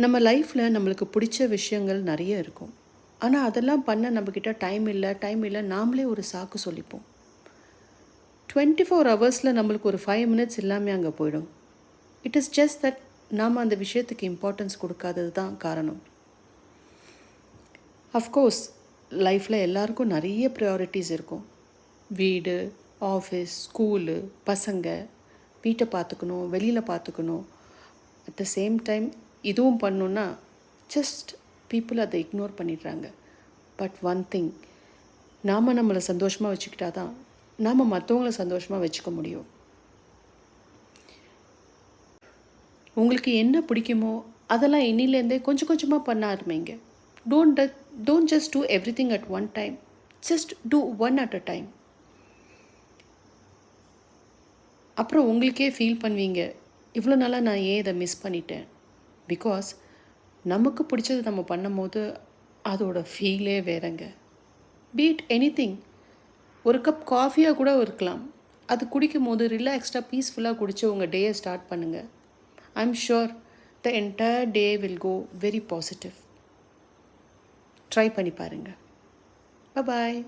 நம்ம லைஃப்பில் நம்மளுக்கு பிடிச்ச விஷயங்கள் நிறைய இருக்கும். ஆனால் அதெல்லாம் பண்ண நம்மக்கிட்ட டைம் இல்லை நாமளே ஒரு சாக்கு சொல்லிப்போம். 24 ஹவர்ஸில் நம்மளுக்கு ஒரு 5 மினிட்ஸ் இல்லாமல் அங்கே போயிடும். இட் இஸ் ஜஸ்ட் தட் நாம் அந்த விஷயத்துக்கு இம்பார்ட்டன்ஸ் கொடுக்காதது தான் காரணம். அஃப்கோர்ஸ் லைஃப்பில் எல்லாருக்கும் நிறைய ப்ரையாரிட்டிஸ் இருக்கும். வீடு, ஆஃபீஸ், ஸ்கூலு, பசங்க, வீட்டை பார்த்துக்கணும், வெளியில் பார்த்துக்கணும். அட் த சேம் டைம் இதுவும் பண்ணணுன்னா ஜஸ்ட் பீப்புள் அதை இக்னோர் பண்ணிடுறாங்க. பட் ஒன் திங், நாம் நம்மளை சந்தோஷமாக வச்சுக்கிட்டா தான் நாம் மற்றவங்கள சந்தோஷமாக வச்சுக்க முடியும். உங்களுக்கு என்ன பிடிக்குமோ அதெல்லாம் இன்னிலேருந்தே கொஞ்சம் கொஞ்சமாக பண்ண ஆரம்பிங்க. Don't just do everything at one time. Just do one at a time. அப்புறம் உங்களுக்கே ஃபீல் பண்ணுவீங்க, இவ்வளோ நாளாக நான் ஏன் இதை மிஸ் பண்ணிட்டேன். பிகாஸ் நமக்கு பிடிச்சது நம்ம பண்ணும்போது அதோட ஃபீலே வேறங்க. Be it anything. ஒரு கப் காஃபியாக கூட இருக்கலாம். அது குடிக்கும் போது ரிலாக்ஸ்டாக பீஸ்ஃபுல்லாக குடித்து உங்கள் டேயை ஸ்டார்ட் பண்ணுங்கள். I'm sure the entire day will go very positive. Try பண்ணி பாருங்கள். பாய்.